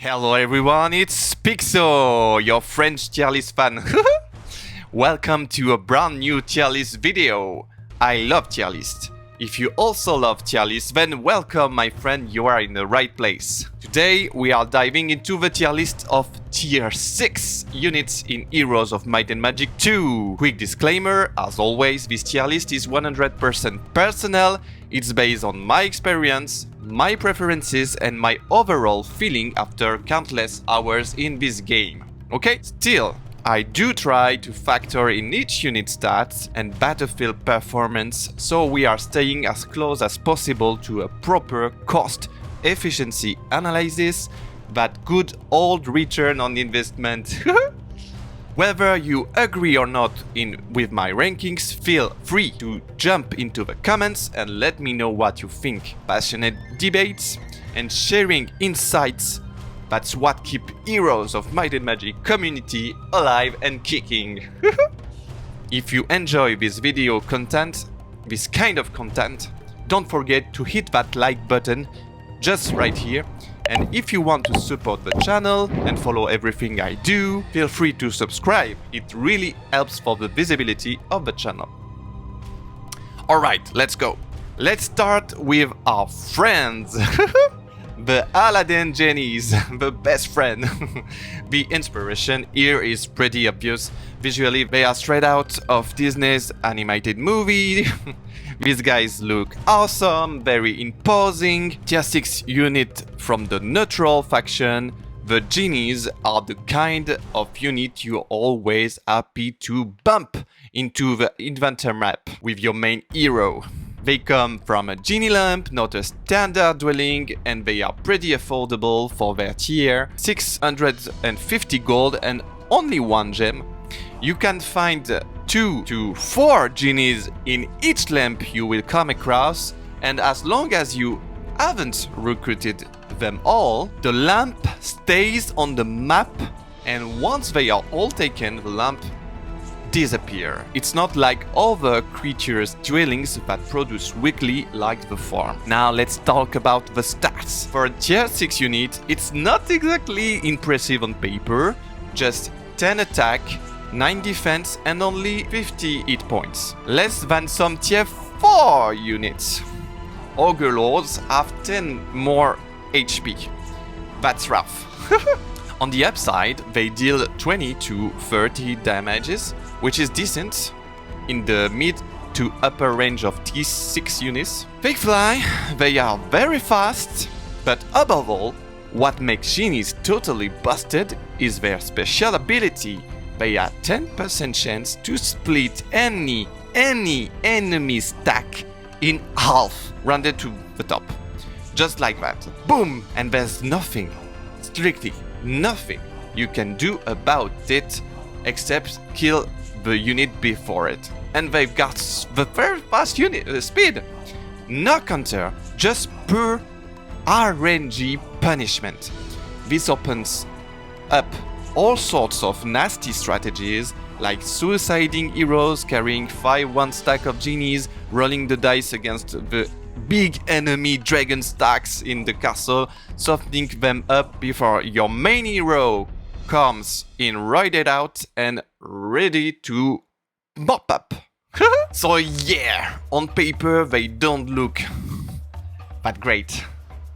Hello everyone, it's Pixo, your French tier list fan. Welcome to a brand new tier list video. I love tier list. If you also love tier list, then welcome my friend, you are in the right place. Today we are diving into the tier list of tier 6 units in Heroes of Might and Magic 2. Quick disclaimer, as always, this tier list is 100% personal. It's based on my experience, my preferences and my overall feeling after countless hours in this game. Okay? Still, I do try to factor in each unit stats and battlefield performance, so we are staying as close as possible to a proper cost efficiency analysis, that good old return on investment. Whether you agree or not with my rankings, feel free to jump into the comments and let me know what you think. Passionate debates and sharing insights, that's what keep Heroes of Might and Magic community alive and kicking. If you enjoy this video content, this kind of content, don't forget to hit that like button just right here. And if you want to support the channel and follow everything I do, feel free to subscribe. It really helps for the visibility of the channel. Alright, let's go. Let's start with our friends. The Paladin Genies, the best friend. The inspiration here is pretty obvious. Visually, they are straight out of Disney's animated movie. These guys look awesome, very imposing. Tier 6 unit from the neutral faction. The Genies are the kind of unit you're always happy to bump into the inventor map with your main hero. They come from a genie lamp, not a standard dwelling, and they are pretty affordable for their tier. 650 gold and only 1 gem. You can find 2 to 4 genies in each lamp you will come across, and as long as you haven't recruited them all, the lamp stays on the map, and once they are all taken, the lamp disappear. It's not like other creatures' dwellings that produce weekly like the farm. Now let's talk about the stats. For a tier 6 unit, it's not exactly impressive on paper, just 10 attack, 9 defense and only 50 hit points. Less than some tier 4 units. Ogre Lords have 10 more HP. That's rough. On the upside, they deal 20 to 30 damages, which is decent in the mid to upper range of T6 units. Fake Fly, they are very fast, but above all, what makes Genies totally busted is their special ability. They have 10% chance to split any enemy stack in half, rounded to the top. Just like that. Boom! And there's nothing, strictly nothing you can do about it except kill the unit before it. And they've got the very fast unit speed. No counter, just pure RNG punishment. This opens up all sorts of nasty strategies like suiciding heroes, carrying 5-1 stack of genies, rolling the dice against the big enemy dragon stacks in the castle, softening them up before your main hero comes in roided out and ready to mop up. So yeah, on paper they don't look that great.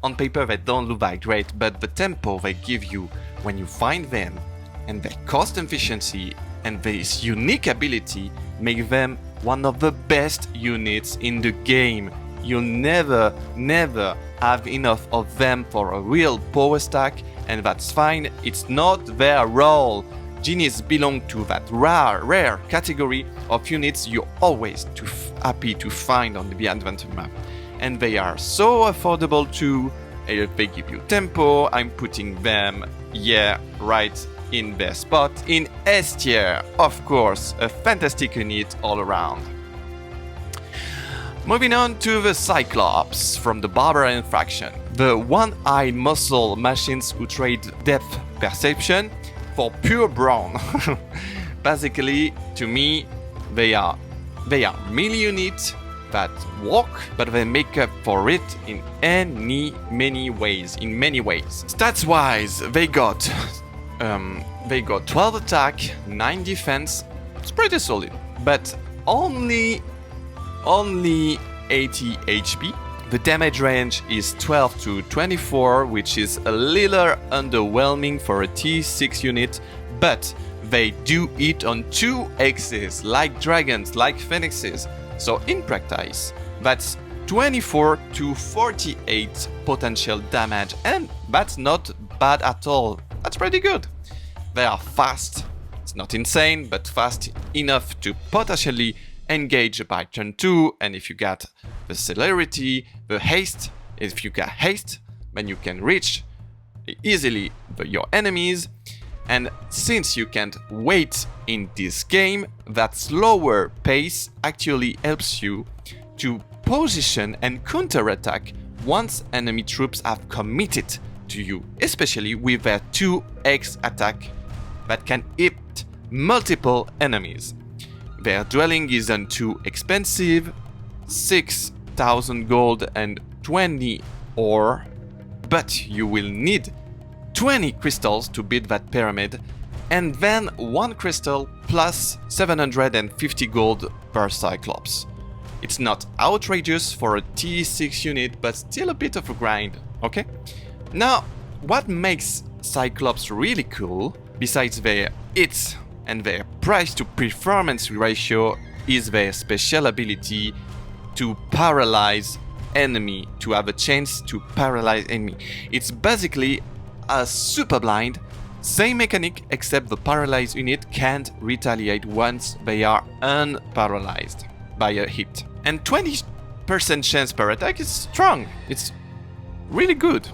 On paper they don't look that great, but the tempo they give you when you find them and their cost efficiency and this unique ability make them one of the best units in the game. You'll never have enough of them for a real power stack, and that's fine, it's not their role. Genies belong to that rare category of units you're always too happy to find on the adventure map. And they are so affordable too. They give you tempo. I'm putting them, yeah, right in their spot in S tier. Of course, a fantastic unit all around. Moving on to the Cyclops from the Barbarian faction. The one-eyed muscle machines who trade depth perception for pure brawn. Basically, to me, they are melee unit that work, but they make up for it in many ways. Stats-wise, they got 12 attack, 9 defense. It's pretty solid, but only 80 HP. The damage range is 12 to 24, which is a little underwhelming for a T6 unit, but they do it on 2 axes, like dragons, like phoenixes. So in practice, that's 24 to 48 potential damage, and that's not bad at all. That's pretty good. They are fast. It's not insane, but fast enough to potentially engage by turn 2, and if you got the celerity, the haste, if you got haste, then you can reach easily your enemies. And since you can't wait in this game, that slower pace actually helps you to position and counterattack once enemy troops have committed to you, especially with their 2x attack that can hit multiple enemies. Their dwelling isn't too expensive, 6,000 gold and 20 ore, but you will need 20 crystals to beat that pyramid, and then 1 crystal plus 750 gold per Cyclops. It's not outrageous for a T6 unit, but still a bit of a grind, okay? Now, what makes Cyclops really cool, besides their hits and their price to performance ratio, is their special ability to paralyze enemy, to have a chance to paralyze enemy. It's basically a super blind, same mechanic, except the paralyzed unit can't retaliate once they are unparalyzed by a hit. And 20% chance per attack is strong, it's really good.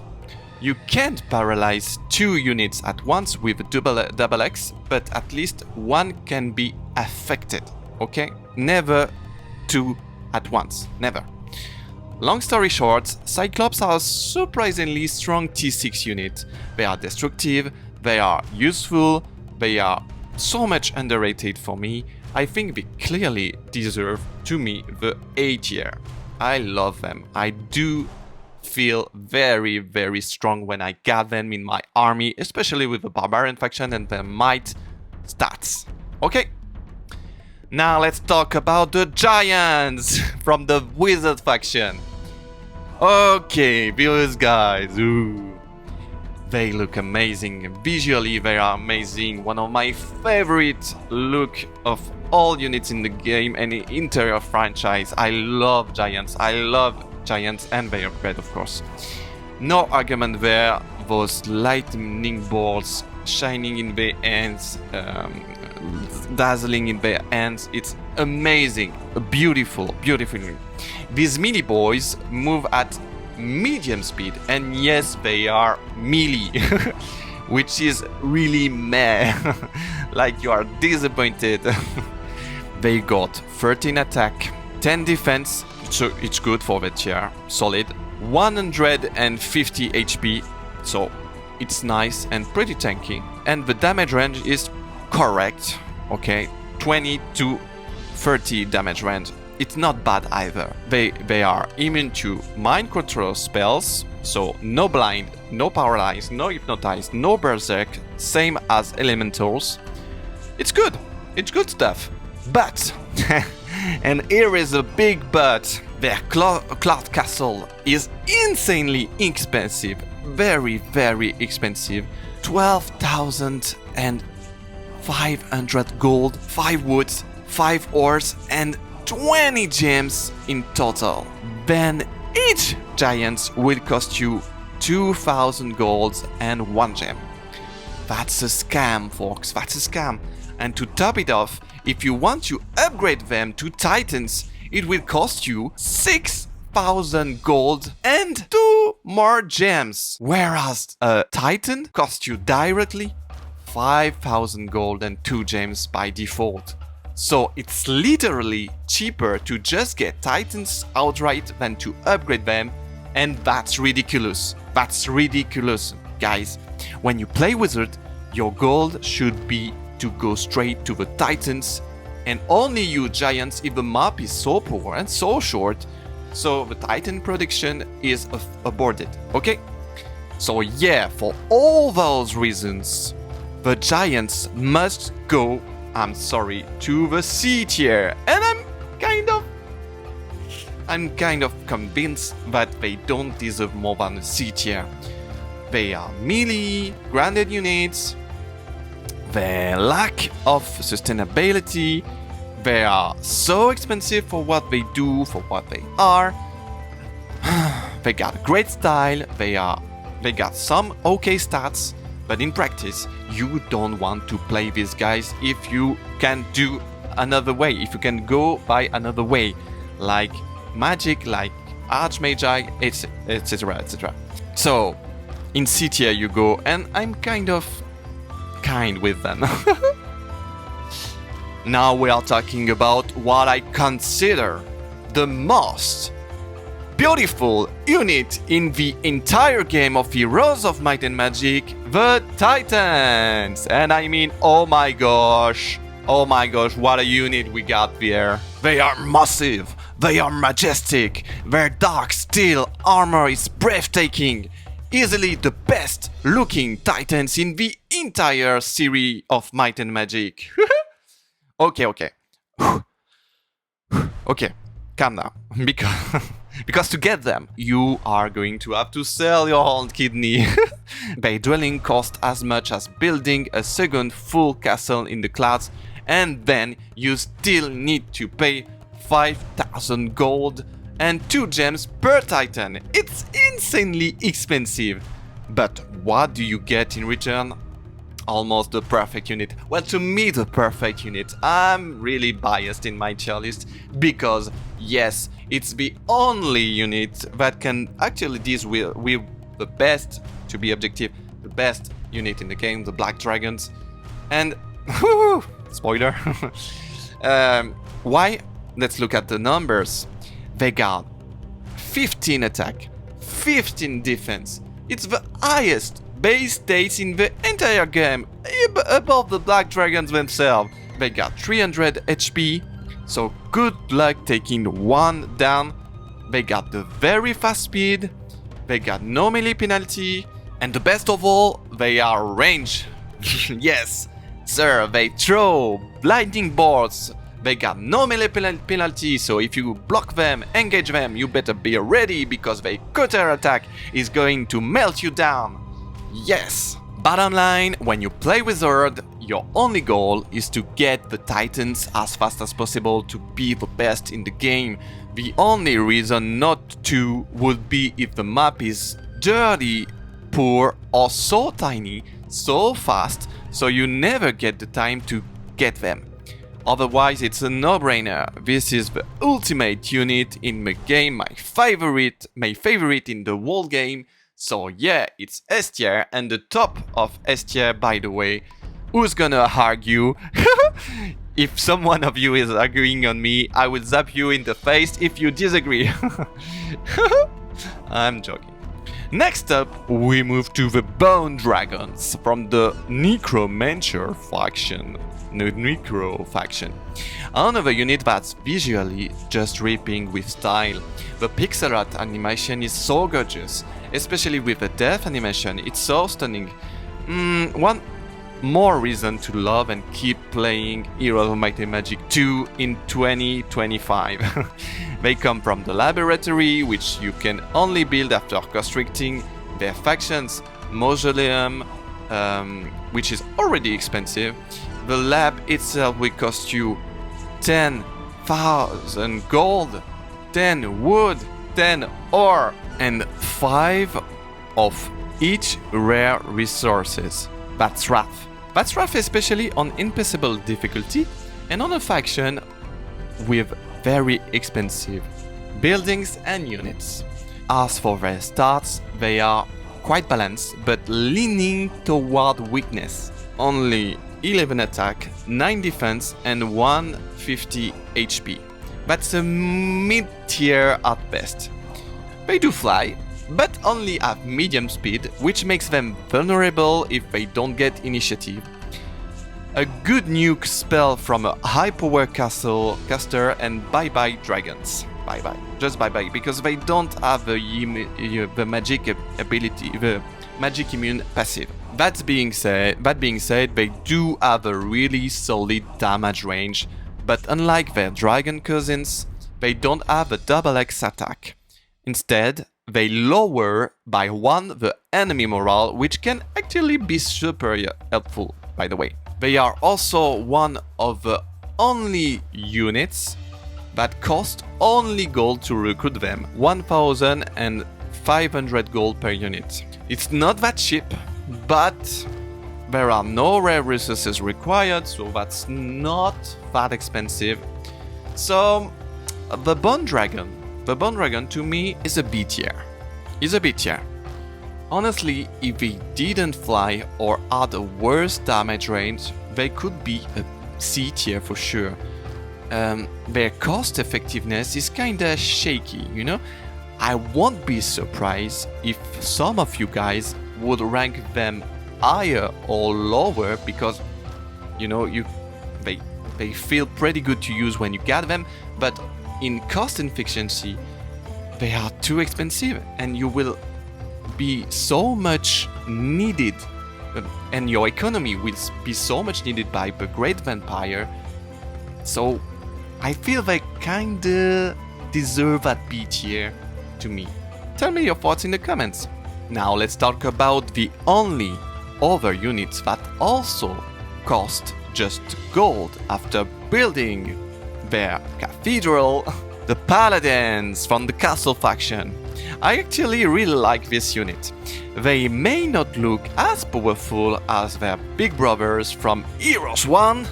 You can't paralyze 2 units at once with double X, but at least 1 can be affected, okay? Never 2 at once, never. Long story short, Cyclops are a surprisingly strong T6 unit. They are destructive, they are useful, they are so much underrated for me. I think they clearly deserve, to me, the A tier. I love them. I do feel very, very strong when I got them in my army, especially with the Barbarian faction and their might stats. Okay, now let's talk about the Giants from the Wizard faction. Okay, these guys, ooh, they look amazing. Visually, they are amazing. One of my favorite look of all units in the game and the entire franchise. I love Giants. And they are great, of course. No argument there. Those lightning bolts shining in their hands, dazzling in their hands. It's amazing. Beautiful. These mini boys move at medium speed, and yes, they are melee, which is really meh. Like you are disappointed. They got 13 attack, 10 defense. So it's good for the tier, solid. 150 HP, so it's nice and pretty tanky. And the damage range is correct, okay? 20 to 30 damage range. It's not bad either. They are immune to mind control spells, so no blind, no paralyze, no hypnotize, no berserk, same as elementals. It's good stuff. But and here is a big but. Their Cloud Castle is insanely expensive. Very, very expensive. 12,500 gold, 5 woods, 5 ores, and 20 gems in total. Then each giant will cost you 2,000 golds and 1 gem. That's a scam, folks. That's a scam. And to top it off, if you want to upgrade them to Titans, it will cost you 6,000 gold and 2 more gems. Whereas a Titan costs you directly 5,000 gold and 2 gems by default. So it's literally cheaper to just get Titans outright than to upgrade them, and that's ridiculous. That's ridiculous, guys. When you play Wizard, your goal should be to go straight to the Titans and only use giants if the map is so poor and so short, so the Titan production is aborted, okay? So yeah, for all those reasons, the giants must go, I'm sorry, to the C tier, and I'm kind of convinced that they don't deserve more than a C tier. They are melee, grounded units, their lack of sustainability, they are so expensive for what they do, for what they are. They got great style, they got some okay stats, but in practice, you don't want to play these guys if you can do another way, if you can go by another way, like magic, like archmagi, etc, etc. So, in C tier you go, and I'm kind with them. Now we are talking about what I consider the most beautiful unit in the entire game of Heroes of Might and Magic, the Titans! And I mean, oh my gosh, what a unit we got there. They are massive, they are majestic, their dark steel armor is breathtaking. Easily the best looking Titans in the entire series of Might and Magic. Okay. Okay, calm down. Because to get them, you are going to have to sell your own kidney. Their dwelling cost as much as building a second full castle in the clouds, and then you still need to pay 5,000 gold and 2 gems per Titan. It's insanely expensive. But what do you get in return? Almost the perfect unit. Well, to me, the perfect unit. I'm really biased in my tier list because, yes, it's the only unit that can actually deal with the best, to be objective, the best unit in the game, the Black Dragons. And, spoiler. Why? Let's look at the numbers. They got 15 attack, 15 defense. It's the highest base stats in the entire game, above the Black Dragons themselves. They got 300 HP, so good luck taking one down. They got the very fast speed, they got no melee penalty, and the best of all, they are ranged. Yes, sir, they throw lightning bolts. They got no melee penalty, so if you block them, engage them, you better be ready because their counter attack is going to melt you down. Yes! Bottom line, when you play with Horde, your only goal is to get the Titans as fast as possible to be the best in the game. The only reason not to would be if the map is dirty, poor, or so tiny, so fast, so you never get the time to get them. Otherwise, it's a no-brainer. This is the ultimate unit in the game, my favorite in the whole game. So yeah, it's S tier, and the top of S tier, by the way. Who's gonna argue? If someone of you is arguing on me, I will zap you in the face if you disagree. I'm joking. Next up, we move to the Bone Dragons from the Necromancer faction. Necro faction. Another unit that's visually just ripping with style. The pixel art animation is so gorgeous, especially with the death animation, it's so stunning. One more reason to love and keep playing Heroes of Might and Magic 2 in 2025. They come from the laboratory, which you can only build after constructing their factions, mausoleum, which is already expensive. The lab itself will cost you 10,000 gold, 10 wood, 10 ore, and 5 of each rare resources. That's rough. That's rough, especially on impossible difficulty and on a faction with very expensive buildings and units. As for their stats, they are quite balanced, but leaning toward weakness. Only 11 attack, 9 defense, and 150 HP. That's a mid-tier at best. They do fly, but only have medium speed, which makes them vulnerable if they don't get initiative. a good nuke spell from a high power castle caster, and bye bye dragons. Bye bye. Just bye bye, because they don't have the magic ability, the magic immune passive. That being said, they do have a really solid damage range, but unlike their dragon cousins, they don't have a double X attack. Instead, they lower by 1 the enemy morale, which can actually be super helpful, by the way. They are also one of the only units that cost only gold to recruit them, 1,500 gold per unit. It's not that cheap, but there are no rare resources required, so that's not that expensive. So the Bone Dragon to me is a B tier. Honestly, if they didn't fly or had a worse damage range, they could be a C tier for sure. Their cost effectiveness is kinda shaky, you know? I won't be surprised if some of you guys would rank them higher or lower, because, you know, they feel pretty good to use when you get them, but in cost efficiency, they are too expensive, and you will be so much needed, and your economy will be so much needed by the Great Vampire. So I feel they kinda deserve that B tier to me. Tell me your thoughts in the comments. Now let's talk about the only other units that also cost just gold after building their cathedral, the Paladins from the Castle faction. I actually really like this unit. They may not look as powerful as their big brothers from Heroes 1.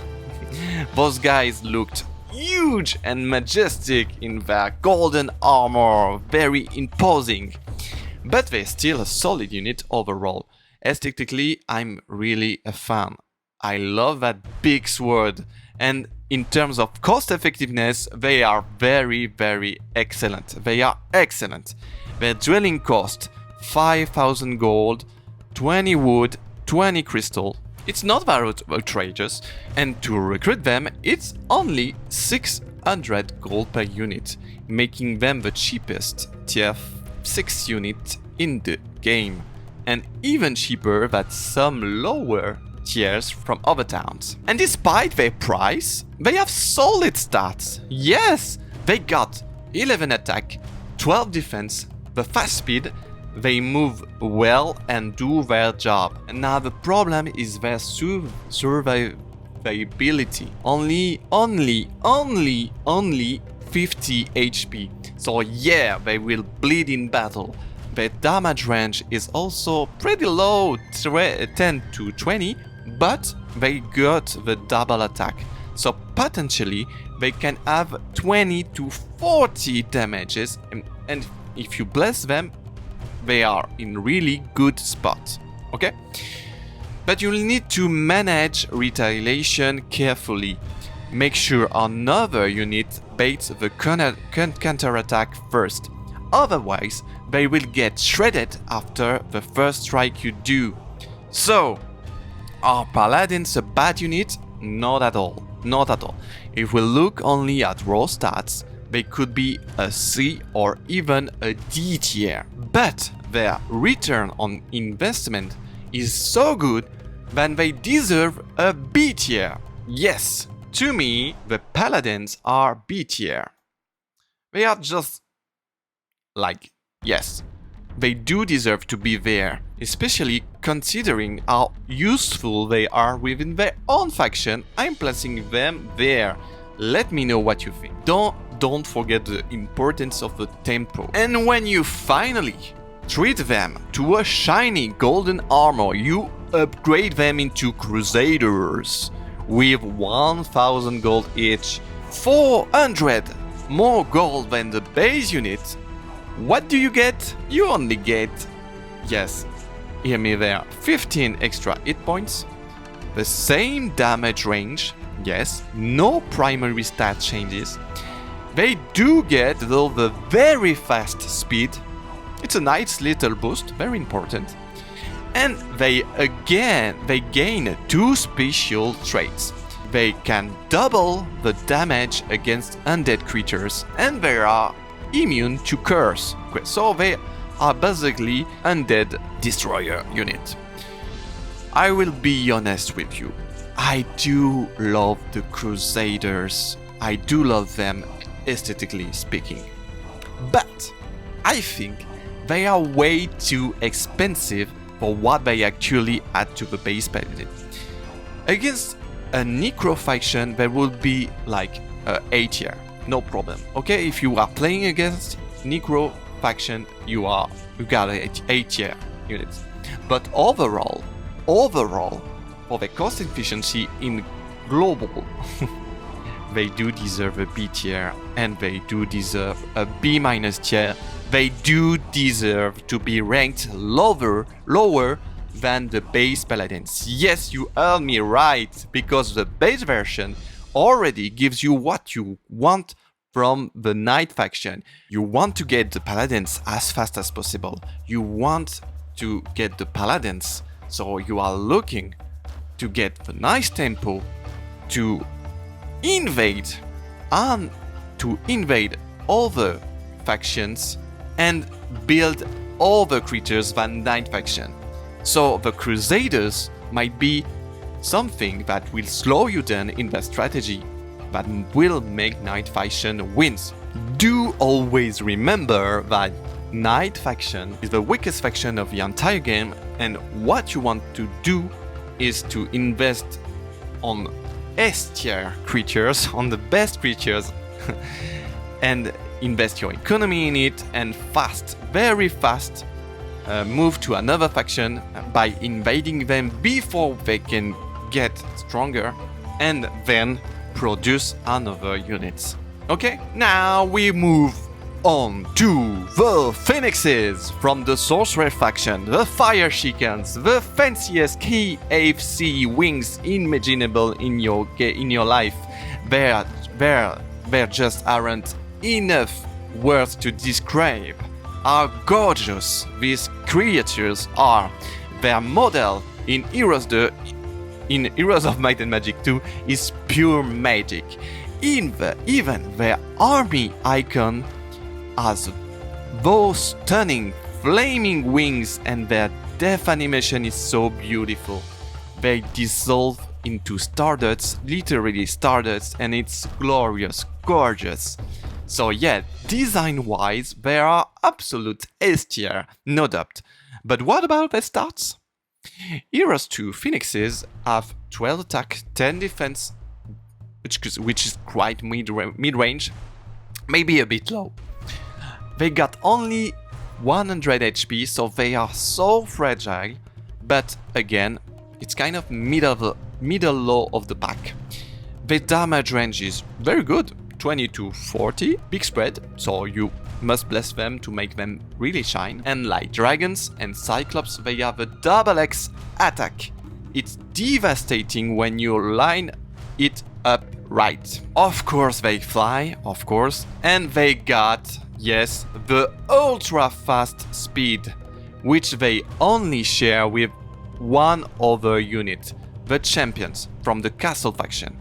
Those guys looked huge and majestic in their golden armor, very imposing. But they're still a solid unit overall. Aesthetically, I'm really a fan. I love that big sword, and in terms of cost effectiveness, they are very, very excellent. Their dwelling cost 5,000 gold, 20 wood, 20 crystal. It's not very outrageous, and to recruit them, it's only 600 gold per unit, making them the cheapest tier 6 unit in the game, and even cheaper than some lower tiers from other towns. And despite their price, they have solid stats. Yes, they got 11 attack, 12 defense, the fast speed, they move well and do their job. And now the problem is their survivability. Only 50 HP. So yeah, they will bleed in battle. Their damage range is also pretty low, 10 to 20, but they got the double attack. So potentially they can have 20 to 40 damages, and if you bless them, they are in really good spot, okay? But you'll need to manage retaliation carefully. Make sure another unit baits the counter-attack first. Otherwise, they will get shredded after the first strike you do. So, are Paladins a bad unit? Not at all. If we look only at raw stats, they could be a C or even a D tier. But their return on investment is so good that they deserve a B tier. Yes, to me, the Paladins are B tier. They are just like, yes, they do deserve to be there, especially considering how useful they are within their own faction. I'm placing them there. Let me know what you think. Don't forget the importance of the tempo. And when you finally treat them to a shiny golden armor, you upgrade them into Crusaders with 1,000 gold each, 400 more gold than the base unit. What do you get? You only get, yes, hear me there, 15 extra hit points, the same damage range, yes, no primary stat changes. They do get, though, the very fast speed. It's a nice little boost, very important. And they gain 2 special traits. They can double the damage against undead creatures, and they are immune to curse. So they are basically undead destroyer unit. I will be honest with you. I do love the Crusaders. I do love them aesthetically speaking. But I think they are way too expensive for what they actually add to the base paladin. Against a Necro faction, they will be like 8 tier, no problem. Okay, if you are playing against Necro faction, you got 8 tier units. But overall, for the cost efficiency in global, they do deserve a B tier, and they do deserve a B- tier. They do deserve to be ranked lower than the base paladins. Yes, you heard me right, because the base version already gives you what you want from the knight faction. You want to get the paladins as fast as possible. You want to get the paladins, so you are looking to get the nice tempo to invade other factions and build other creatures than knight faction. So the Crusaders might be something that will slow you down in their strategy, but will make knight faction wins. Do always remember that knight faction is the weakest faction of the entire game, and what you want to do is to invest on S tier creatures, on the best creatures, and invest your economy in it, and very fast, move to another faction by invading them before they can get stronger, and then produce another units. Okay, now we move on to the Phoenixes from the Sorcerer faction, the Fire Chickens, the fanciest KFC wings imaginable in your life. There just aren't enough words to describe how gorgeous these creatures are. Their model in Heroes of Might and Magic 2 is pure magic. Even their army icon has those stunning flaming wings, and their death animation is so beautiful. They dissolve into stardarts, literally stardarts, and it's gorgeous. So yeah, design-wise, they are absolute S tier, no doubt. But what about their stats? Heroes 2 Phoenixes have 12 attack, 10 defense, which is quite mid-range, maybe a bit low. They got only 100 HP, so they are so fragile, but again, it's kind of middle low of the pack. The damage range is very good, 20 to 40, big spread, so you must bless them to make them really shine. And like dragons and Cyclops, they have a double X attack. It's devastating when you line it up right. Of course they fly, and they got, yes, the ultra fast speed, which they only share with one other unit, the champions from the castle faction.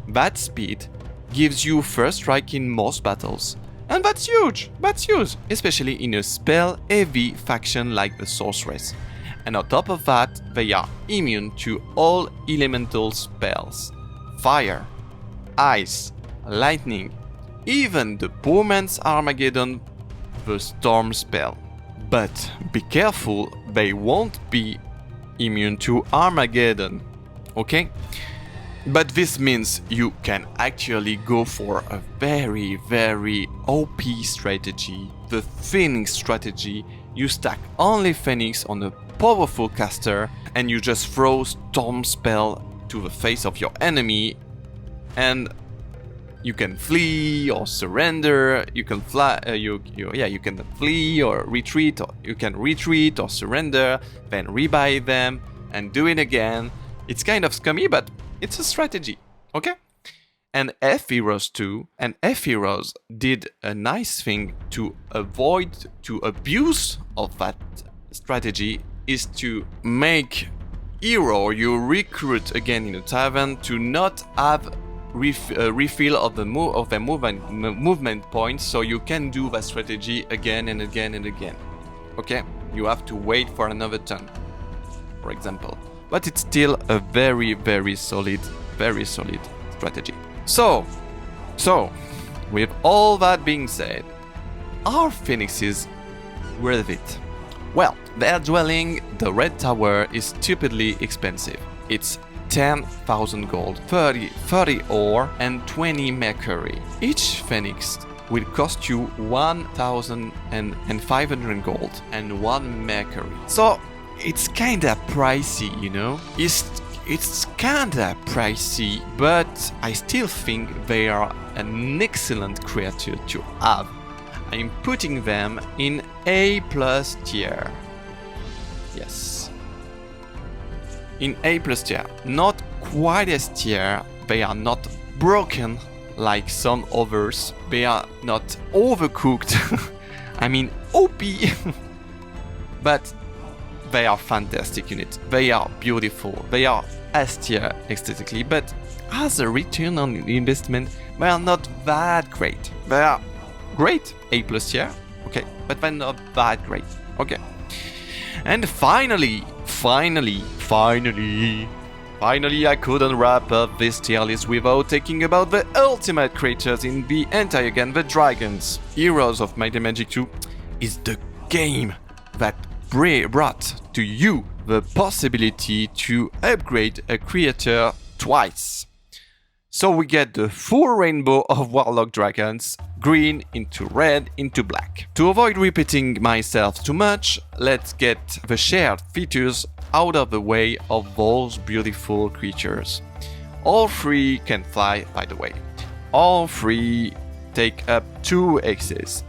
That speed gives you first strike in most battles, and that's huge, especially in a spell-heavy faction like the Sorceress. And on top of that, they are immune to all elemental spells, fire, ice, lightning, even the poor man's Armageddon, the storm spell. But be careful, they won't be immune to Armageddon, okay? But this means you can actually go for a very OP strategy, the Phoenix strategy. You stack only Phoenix on a powerful caster, and you just throw storm spell to the face of your enemy, and you can flee or surrender. You can fly. You can flee or retreat, or you can retreat or surrender, then rebuy them and do it again. It's kind of scummy, but it's a strategy, okay? And F-Heroes 2 and F-Heroes did a nice thing to avoid to abuse of that strategy is to make hero you recruit again in the tavern to not have refill of the movement points, so you can do that strategy again and again and again. Okay, you have to wait for another turn, for example, but it's still a very solid strategy. So with all that being said, are phoenixes worth it? Well, their dwelling, the Red Tower, is stupidly expensive. It's 10,000 gold, 30 ore, and 20 mercury. Each phoenix will cost you 1,500 gold and 1 mercury. So it's kinda pricey, you know? It's kinda pricey, but I still think they are an excellent creature to have. I'm putting them in A+ tier. Yes. In A+ tier. Not quite S tier. They are not broken like some others. They are not overcooked. I mean OP. But they are fantastic units. They are beautiful. They are S tier aesthetically, but as a return on investment, they are not that great. They are great, A+ tier, okay, but they're not that great, okay. And finally, I couldn't wrap up this tier list without talking about the ultimate creatures in the entire game, the dragons. Heroes of Might and Magic 2 is the game that brought to you the possibility to upgrade a creature twice. So we get the full rainbow of Warlock dragons, green into red into black. To avoid repeating myself too much, let's get the shared features out of the way of those beautiful creatures. All three can fly, by the way. All three take up 2 X's.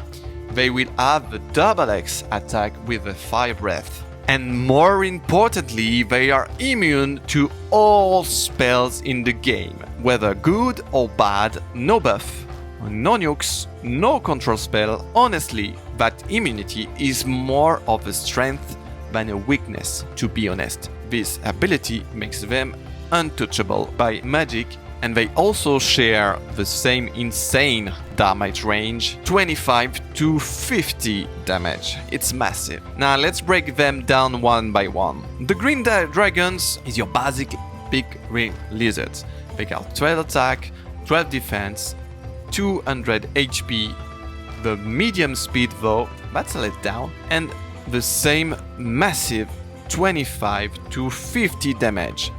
They will have the double X attack with the 5 breath. And more importantly, they are immune to all spells in the game. Whether good or bad, no buff, no nukes, no control spell. Honestly, that immunity is more of a strength than a weakness, to be honest. This ability makes them untouchable by magic, and they also share the same insane damage range, 25 to 50 damage. It's massive. Now let's break them down one by one. The green dragons is your basic big green lizards. They got 12 attack, 12 defense, 200 HP. The medium speed though, that's a letdown, and the same massive 25 to 50 damage.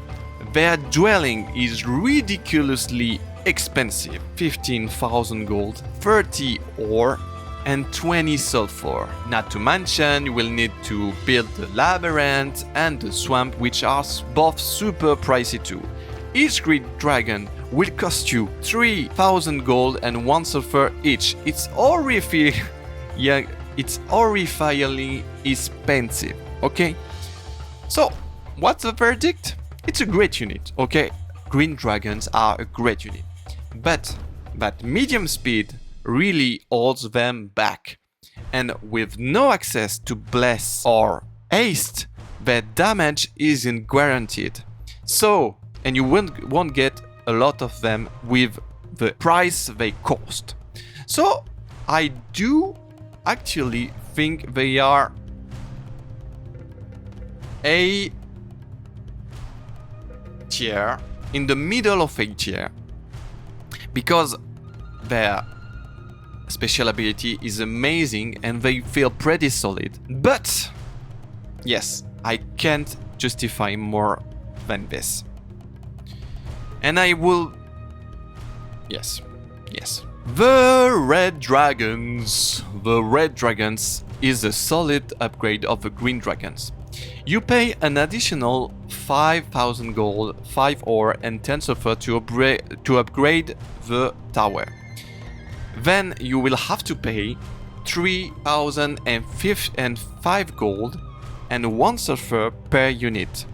Their dwelling is ridiculously expensive, 15,000 gold, 30 ore, and 20 sulfur. Not to mention, you will need to build the labyrinth and the swamp, which are both super pricey too. Each green dragon will cost you 3,000 gold and 1 sulfur each. It's horrifyingly expensive, okay? So, what's the verdict? It's a great unit, okay? Green dragons are a great unit. But that medium speed really holds them back. And with no access to bless or haste, their damage isn't guaranteed. So, and you won't get a lot of them with the price they cost. So, I do actually think they are A tier, in the middle of A tier, because their special ability is amazing and they feel pretty solid. But yes, I can't justify more than this. And I will... Yes. The Red Dragons. The Red Dragons is a solid upgrade of the Green Dragons. You pay an additional 5,000 gold, 5 ore, and 10 sulfur to upgrade the tower. Then you will have to pay 3,005 gold and 1 sulfur per unit.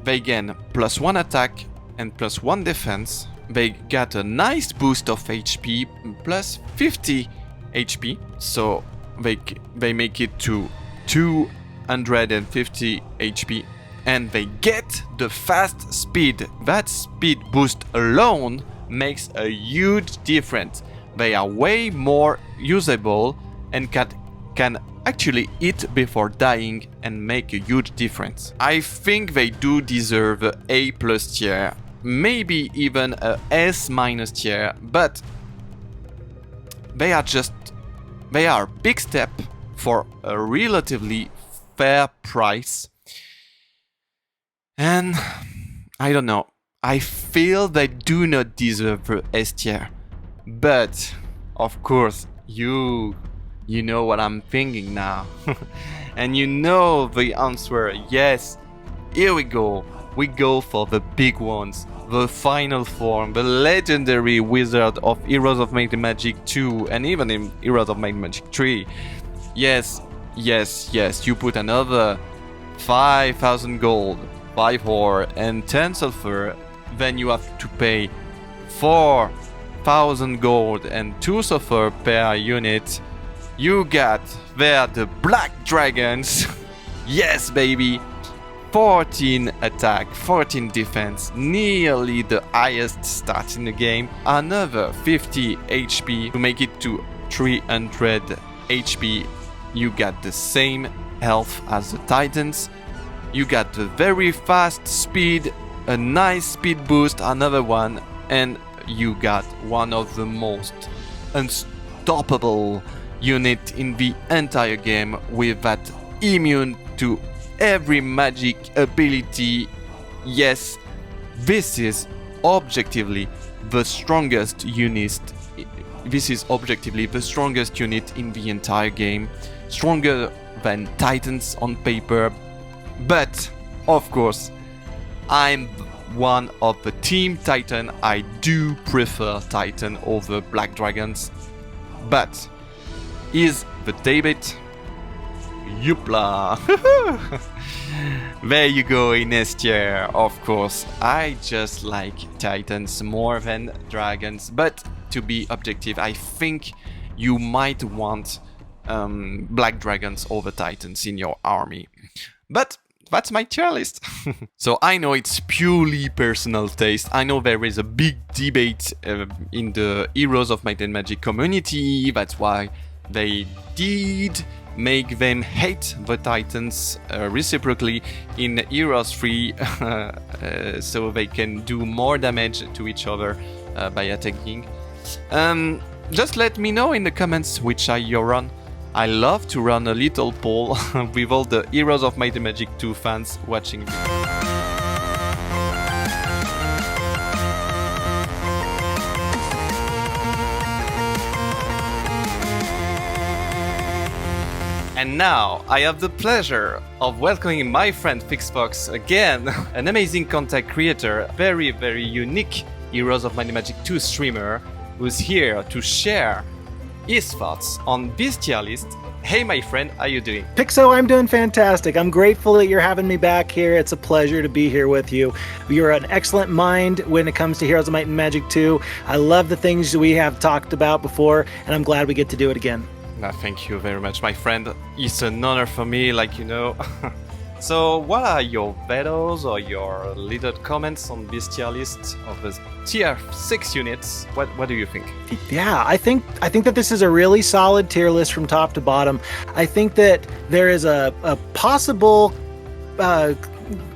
They gain +1 attack and +1 defense. They get a nice boost of HP, plus 50 HP, so they make it to 2 350 HP, and they get the fast speed. That speed boost alone makes a huge difference. They are way more usable and can actually eat before dying and make a huge difference. I think they do deserve a A+ tier, maybe even a S- tier, but they are a big step for a relatively fair price. And I don't know, I feel they do not deserve the S tier. But of course, you know what I'm thinking now. And you know the answer. Yes, here we go. We go for the big ones. The final form, the legendary wizard of Heroes of Might and Magic 2 and even in Heroes of Might and Magic 3. Yes, you put another 5,000 gold, 5 ore and 10 sulfur, then you have to pay 4,000 gold and 2 sulfur per unit. You got there the Black Dragons. Yes, baby. 14 attack, 14 defense, nearly the highest stat in the game. Another 50 HP to make it to 300 HP. You got the same health as the Titans. You got the very fast speed, a nice speed boost, another one, and you got one of the most unstoppable unit in the entire game with that immune to every magic ability. Yes, this is objectively the strongest unit. This is objectively the strongest unit in the entire game. Stronger than Titans on paper. But, of course, I'm one of the Team Titan. I do prefer Titan over Black Dragons. But, is the debate? Youpla! There you go, in S tier. Of course, I just like Titans more than Dragons. But, to be objective, I think you might want Black Dragons over Titans in your army. But that's my tier list. So I know it's purely personal taste. I know there is a big debate in the Heroes of Might and Magic community. That's why they did make them hate the Titans reciprocally in Heroes 3 so they can do more damage to each other by attacking. Just let me know in the comments which side you're on. I love to run a little poll with all the Heroes of Might and Magic 2 fans watching me. And now I have the pleasure of welcoming my friend Phixfox again, an amazing content creator, very unique Heroes of Might and Magic 2 streamer, who's here to share his thoughts on this tier list. Hey my friend, how you doing? Pixo, I'm doing fantastic. I'm grateful that you're having me back here. It's a pleasure to be here with you. You're an excellent mind when it comes to Heroes of Might and Magic 2. I love the things we have talked about before, and I'm glad we get to do it again. Thank you very much, my friend. It's an honor for me, like you know. So, what are your vetoes or your little comments on this tier list of the tier 6 units? What do you think? Yeah, I think that this is a really solid tier list from top to bottom. I think that there is a possible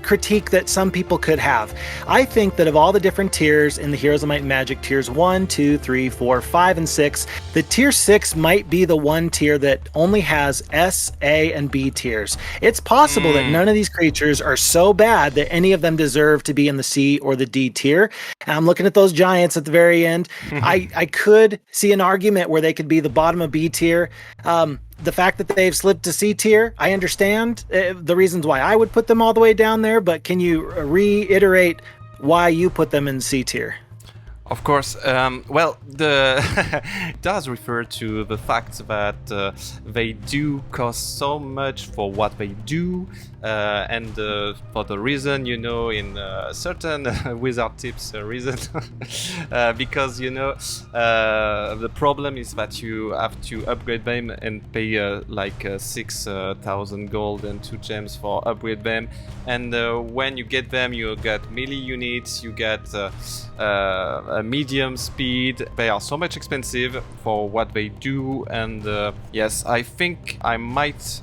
critique that some people could have. I think that of all the different tiers in the Heroes of Might and Magic, tiers 1, 2, 3, 4, 5, and 6, the tier 6 might be the one tier that only has S, A, and B tiers. It's possible that none of these creatures are so bad that any of them deserve to be in the C or the D tier. And I'm looking at those giants at the very end. I could see an argument where they could be the bottom of B tier. The fact that they've slipped to C tier, I understand the reasons why I would put them all the way down there, but can you reiterate why you put them in C tier? Of course, well, it does refer to the fact that they do cost so much for what they do. and for the reason, you know, in certain wizard tips reason, because you know the problem is that you have to upgrade them and pay like 6,000 gold and 2 gems for upgrade them, and when you get them you get melee units, you get a medium speed. They are so much expensive for what they do, and yes, I think I might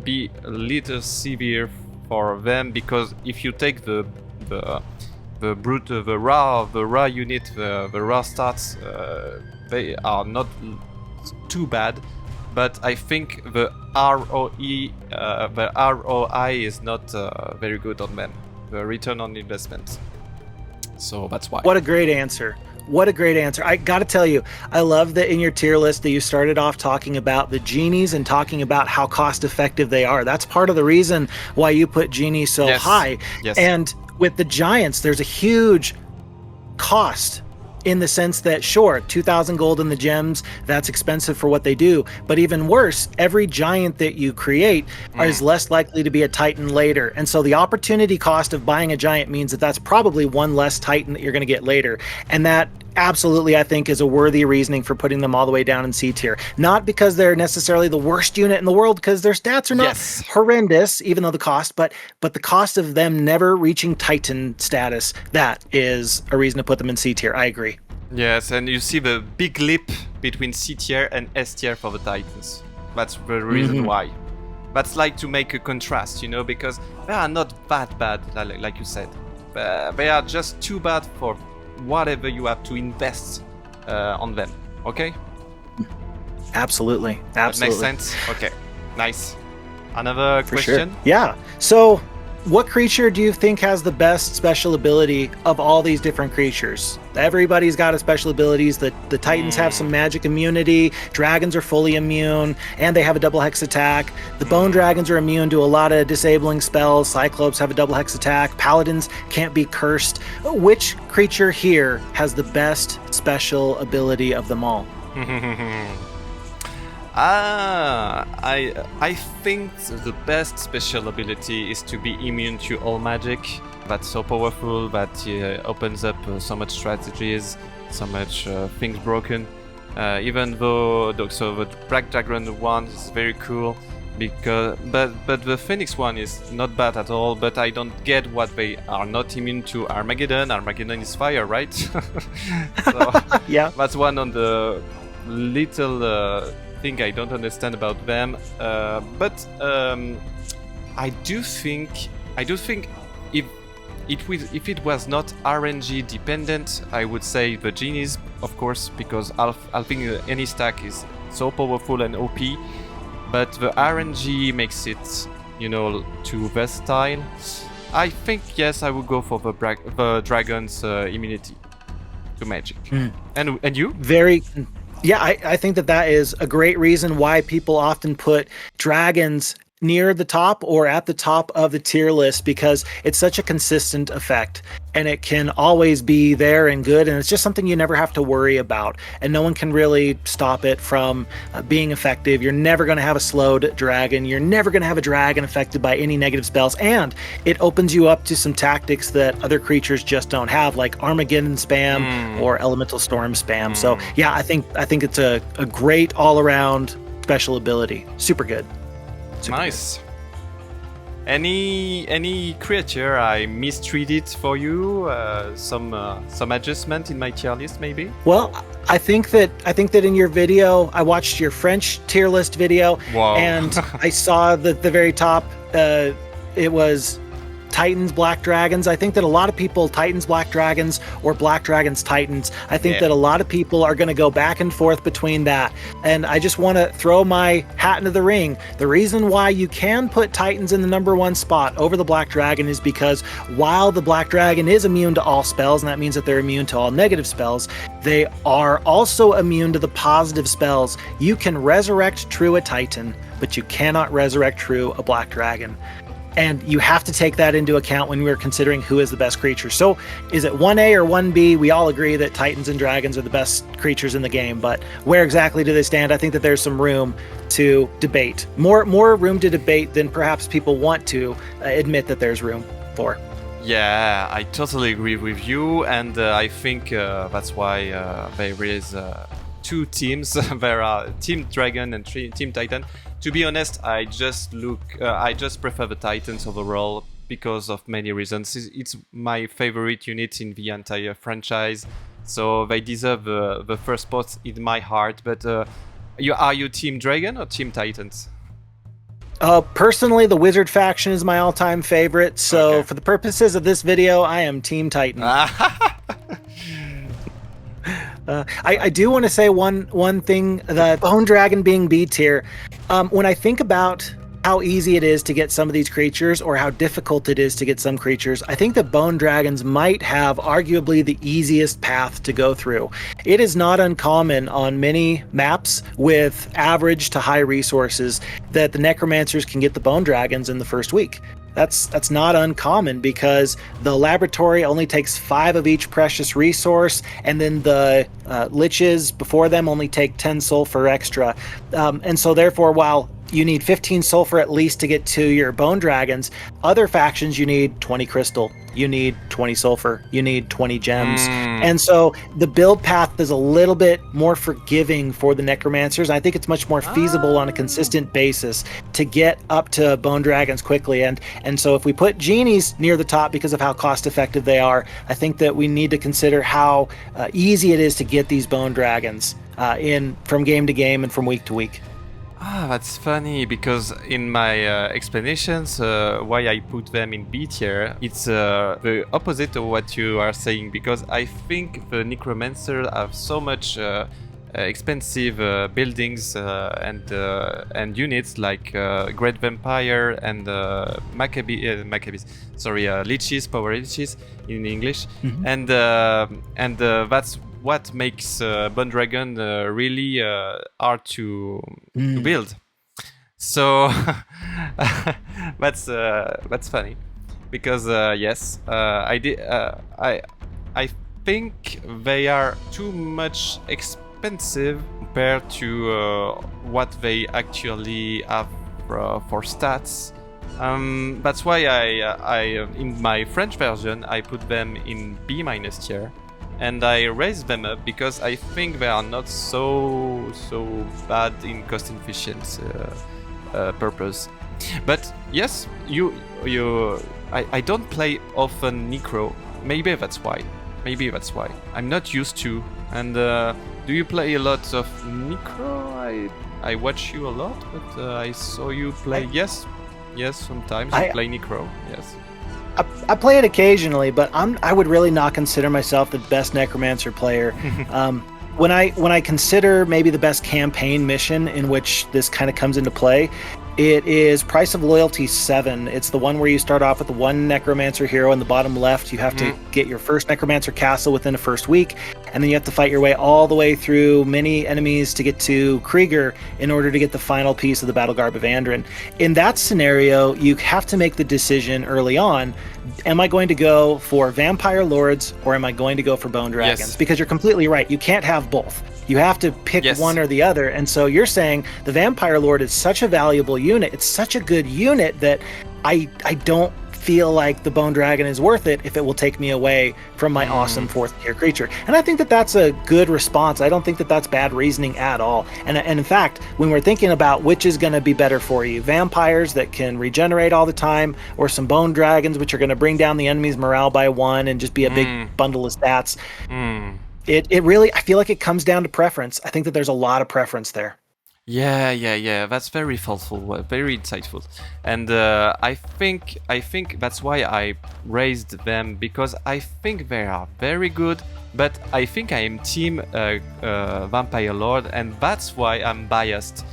be a little severe for them, because if you take the brute, the raw unit, the raw stats, they are not too bad, but I think the ROI is not very good on them, the return on investment. So that's why. What a great answer. What a great answer. I got to tell you, I love that in your tier list that you started off talking about the genies and talking about how cost effective they are. That's part of the reason why you put genies so high. Yes. And with the giants, there's a huge cost in the sense that, sure, 2,000 gold in the gems, that's expensive for what they do. But even worse, every giant that you create is less likely to be a Titan later. And so the opportunity cost of buying a giant means that that's probably one less Titan that you're going to get later. And that absolutely, I think, is a worthy reasoning for putting them all the way down in C tier. Not because they're necessarily the worst unit in the world, because their stats are not horrendous, even though the cost, but the cost of them never reaching Titan status, that is a reason to put them in C tier. I agree. Yes, and you see the big leap between C tier and S tier for the Titans. That's the reason why. That's like to make a contrast, you know, because they are not that bad, like you said. They are just too bad for whatever you have to invest on them. Okay? Absolutely. That makes sense? Okay. Nice. Another question? Sure. Yeah. So, what creature do you think has the best special ability of all these different creatures? Everybody's got a special abilities. The Titans have some magic immunity. Dragons are fully immune, and they have a double hex attack. The Bone Dragons are immune to a lot of disabling spells. Cyclops have a double hex attack. Paladins can't be cursed. Which creature here has the best special ability of them all? I think the best special ability is to be immune to all magic. That's so powerful, that opens up so much strategies, so much things broken. Even though the Black Dragon one is very cool, because but the Phoenix one is not bad at all. But I don't get what they are not immune to. Armageddon. Armageddon is fire, right? So, yeah, that's one on the little thing I don't understand about them. But I do think if it was not RNG dependent, I would say the Genies, of course, because I think any stack is so powerful and OP. But the RNG makes it, you know, too versatile. I think yes, I would go for the dragon's immunity to magic. And you? Yeah, I think that is a great reason why people often put dragons near the top or at the top of the tier list, because it's such a consistent effect and it can always be there and good, and it's just something you never have to worry about, and no one can really stop it from being effective. You're never going to have a slowed dragon. You're never going to have a dragon affected by any negative spells, and it opens you up to some tactics that other creatures just don't have, like Armageddon spam or Elemental Storm spam. So yeah, I think it's a great all-around special ability. Super good. Nice. Any creature I mistreated for you? Some adjustment in my tier list, maybe? Well, I think that in your video, I watched your French tier list video, and I saw that the very top, it was Titans, Black Dragons. I think that a lot of people, Titans, Black Dragons, or Black Dragons, Titans, I think that a lot of people are going to go back and forth between that. And I just want to throw my hat into the ring. The reason why you can put Titans in the #1 spot over the Black Dragon is because while the Black Dragon is immune to all spells, and that means that they're immune to all negative spells, they are also immune to the positive spells. You can resurrect true a Titan, but you cannot resurrect true a Black Dragon. And you have to take that into account when we're considering who is the best creature. So is it 1A or 1B? We all agree that Titans and Dragons are the best creatures in the game, but where exactly do they stand? I think that there's some room to debate. More room to debate than perhaps people want to admit that there's room for. Yeah, I totally agree with you, and I think that's why there is two teams. There are Team Dragon and Team Titan. To be honest, I just prefer the Titans overall because of many reasons. It's my favorite unit in the entire franchise, so they deserve the first spot in my heart. But are you Team Dragon or Team Titans? Personally, the Wizard faction is my all-time favorite, so okay. For the purposes of this video, I am Team Titan. I do want to say one thing, that Bone Dragon being B tier, when I think about how easy it is to get some of these creatures or how difficult it is to get some creatures, I think that Bone Dragons might have arguably the easiest path to go through. It is not uncommon on many maps with average to high resources that the Necromancers can get the Bone Dragons in the first week. That's not uncommon because the laboratory only takes 5 of each precious resource, and then the liches before them only take 10 sulfur extra. And so therefore, while you need 15 sulfur at least to get to your Bone Dragons, other factions you need 20 crystal, you need 20 sulfur, you need 20 gems. And so the build path is a little bit more forgiving for the Necromancers. I think it's much more feasible on a consistent basis to get up to Bone Dragons quickly. And so if we put Genies near the top because of how cost effective they are, I think that we need to consider how easy it is to get these Bone Dragons in from game to game and from week to week. That's funny, because in my explanations why I put them in B tier, it's the opposite of what you are saying, because I think the Necromancer have so much expensive buildings and units like Great Vampire and Liches, Power Liches in English, and that's what makes Bone Dragon really hard to build. So that's funny, because yes, I think they are too much expensive compared to what they actually have for stats. That's why I in my French version I put them in B- tier. And I raised them up because I think they are not so bad in cost efficiency purpose. But yes, I don't play often Necro. Maybe that's why. I'm not used to. And do you play a lot of Necro? I watch you a lot, but I saw you play. Yes, sometimes I play Necro. Yes. I play it occasionally, but I would really not consider myself the best Necromancer player. When I consider maybe the best campaign mission in which this kind of comes into play, it is Price of Loyalty 7. It's the one where you start off with one Necromancer hero in the bottom left. You have to get your first Necromancer castle within the first week, and then you have to fight your way all the way through many enemies to get to Krieger in order to get the final piece of the Battle Garb of Andrin. In that scenario, you have to make the decision early on, am I going to go for Vampire Lords or am I going to go for Bone Dragons? Yes. Because you're completely right. You can't have both. You have to pick one or the other. And so you're saying the Vampire Lord is such a valuable unit. It's such a good unit that I don't feel like the Bone Dragon is worth it if it will take me away from my awesome 4th tier creature. And I think that that's a good response. I don't think that that's bad reasoning at all. And in fact, when we're thinking about which is going to be better for you, vampires that can regenerate all the time, or some Bone Dragons which are going to bring down the enemy's morale by 1 and just be a big bundle of stats, it really, I feel like it comes down to preference. I think that there's a lot of preference there. Yeah. That's very thoughtful, very insightful, and I think that's why I raised them, because I think they are very good. But I think I am Team Vampire Lord, and that's why I'm biased.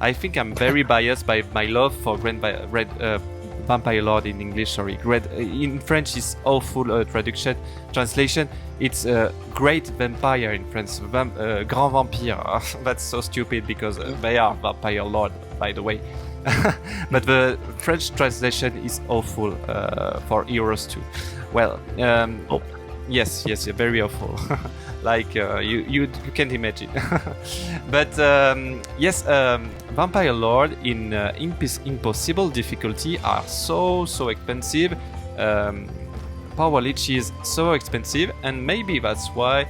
I think I'm very biased by my love for Vampire Lord in English. Sorry, in French is awful translation. It's Great Vampire in French, Grand Vampire. That's so stupid because they are Vampire Lord, by the way. But the French translation is awful for Heroes 2. Well, yes, very awful. Like you can't imagine. But yes, Vampire Lord in impossible difficulty are so expensive. Power Leech is so expensive, and maybe that's why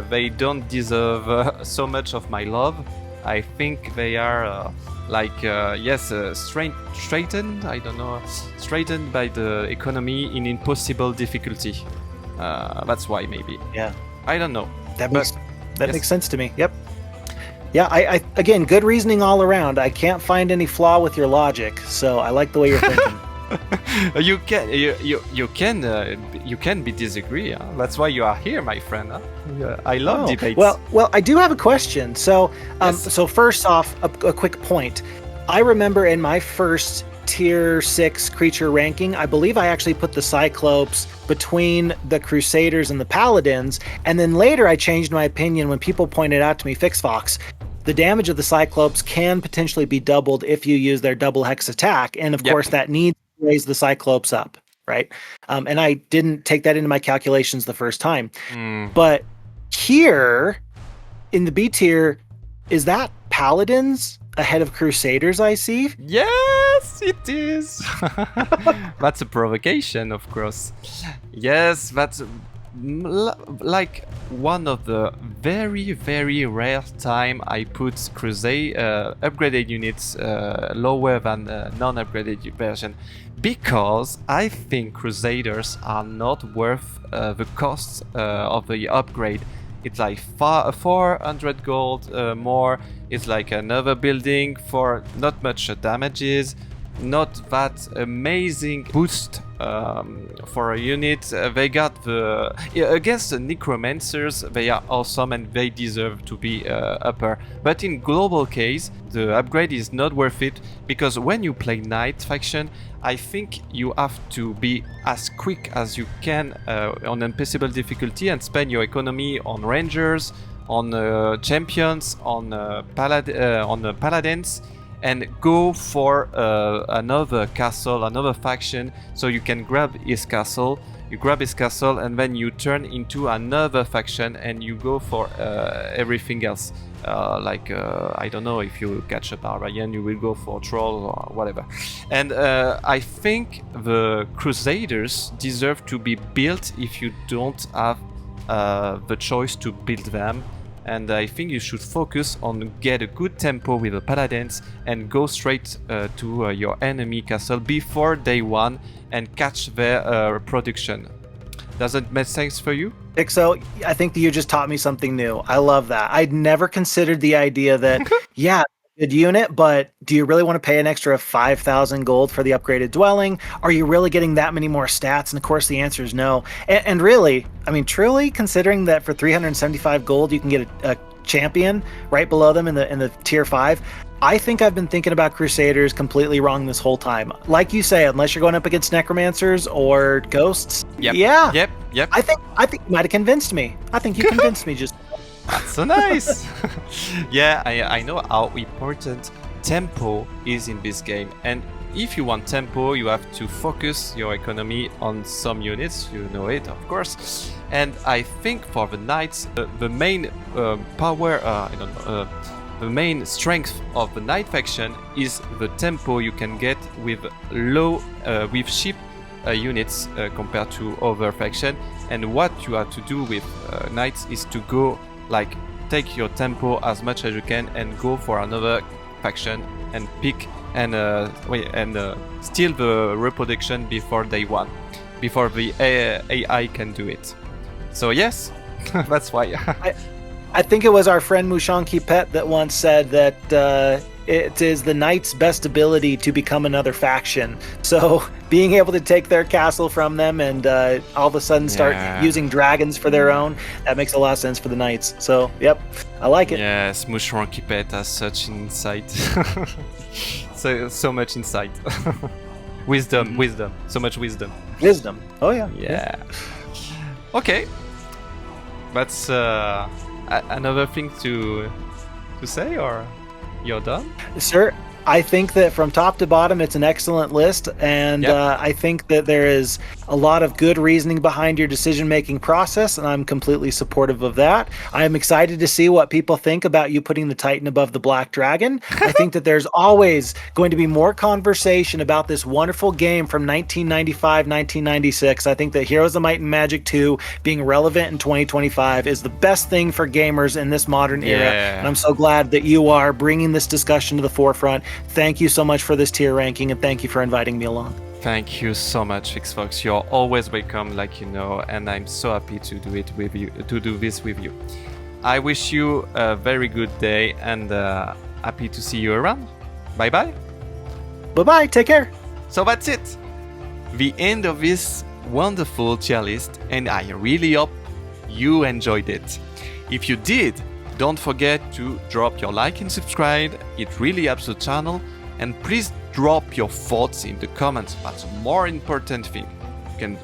they don't deserve so much of my love. I think they are straightened. I don't know, straightened by the economy in impossible difficulty. That's why maybe. Yeah. I don't know. That makes sense to me. Yep. Yeah. I again, good reasoning all around. I can't find any flaw with your logic, so I like the way you're thinking. You can be disagree. Huh? That's why you are here, my friend. Huh? I love debates. Well, I do have a question. So, Yes. so first off, a quick point. I remember in my first tier 6 creature ranking, I believe I actually put the Cyclops between the Crusaders and the Paladins, and then later I changed my opinion when people pointed out to me, Phixfox, the damage of the Cyclops can potentially be doubled if you use their double hex attack, and of course that needs to raise the Cyclops up, right? And I didn't take that into my calculations the first time. But here in the B tier, is that Paladins ahead of Crusaders, I see? Yes, it is. That's a provocation, of course. Yes, that's like one of the very rare time I put upgraded units lower than non-upgraded version, because I think Crusaders are not worth the cost of the upgrade. It's like 400 gold more. It's like another building for not much damages, not that amazing boost for a unit. They got against the necromancers, they are awesome and they deserve to be upper. But in global case, the upgrade is not worth it, because when you play Knight faction, I think you have to be as quick as you can on impossible difficulty and spend your economy on rangers, on champions, on paladins, and go for another castle, another faction, so you can grab his castle. You grab his castle and then you turn into another faction and you go for everything else. I don't know, if you catch a barbarian, you will go for troll or whatever. And I think the Crusaders deserve to be built if you don't have the choice to build them. And I think you should focus on get a good tempo with the Paladins and go straight to your enemy castle before day 1 and catch their production. Does it make sense for you? So I think that you just taught me something new. I love that. I'd never considered the idea that, yeah, good unit, but do you really want to pay an extra 5,000 gold for the upgraded dwelling? Are you really getting that many more stats? And of course the answer is no. And really, I mean, truly, considering that for 375 gold you can get a champion right below them in the tier 5, I think I've been thinking about Crusaders completely wrong this whole time. Like you say, unless you're going up against necromancers or ghosts. Yep. Yeah. Yep. I think you might have convinced me. I think you convinced me just. That's so nice. Yeah, I know how important tempo is in this game, and if you want tempo, you have to focus your economy on some units. You know it, of course. And I think for the knights, the main the main strength of the knight faction is the tempo you can get with with cheap units compared to other faction. And what you have to do with knights is to go, like, take your tempo as much as you can and go for another faction and pick and steal the reproduction before day 1, before the AI can do it. So yes, that's why. I think it was our friend Mushan Kipet that once said that it is the knight's best ability to become another faction. So being able to take their castle from them and all of a sudden start using dragons for their own, that makes a lot of sense for the knights. So, yep, I like it. Yes, Mushan Kipet has such insight. so much insight. Wisdom, so much wisdom. Wisdom. Oh, yeah. Yeah. Okay. That's another thing to say, or you're done? Sir, I think that from top to bottom, it's an excellent list, and Yep. I think that there is a lot of good reasoning behind your decision-making process, and I'm completely supportive of that. I'm excited to see what people think about you putting the Titan above the Black Dragon. I think that there's always going to be more conversation about this wonderful game from 1995, 1996. I think that Heroes of Might and Magic 2 being relevant in 2025 is the best thing for gamers in this modern era, Yeah. and I'm so glad that you are bringing this discussion to the forefront. Thank you so much for this tier ranking, and thank you for inviting me along. Thank you so much, Phixfox. You're always welcome, like you know, and I'm so happy to do it with you, to do this with you. I wish you a very good day and happy to see you around. Bye bye. Bye-bye. Take care. So that's it. The end of this wonderful tier list, and I really hope you enjoyed it. If you did, don't forget to drop your like and subscribe. It really helps the channel. And please drop your thoughts in the comments. That's a more important thing. You can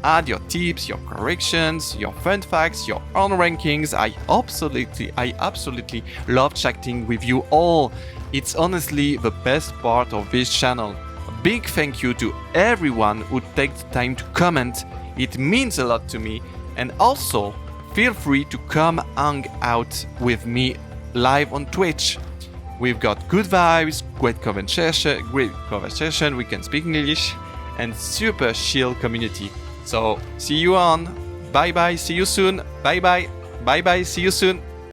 add your tips, your corrections, your fun facts, your own rankings. I absolutely love chatting with you all. It's honestly the best part of this channel. A big thank you to everyone who takes the time to comment. It means a lot to me. And also, feel free to come hang out with me live on Twitch. We've got good vibes, great conversation, we can speak English, and super chill community. So, see you on. Bye bye, see you soon. Bye bye, see you soon.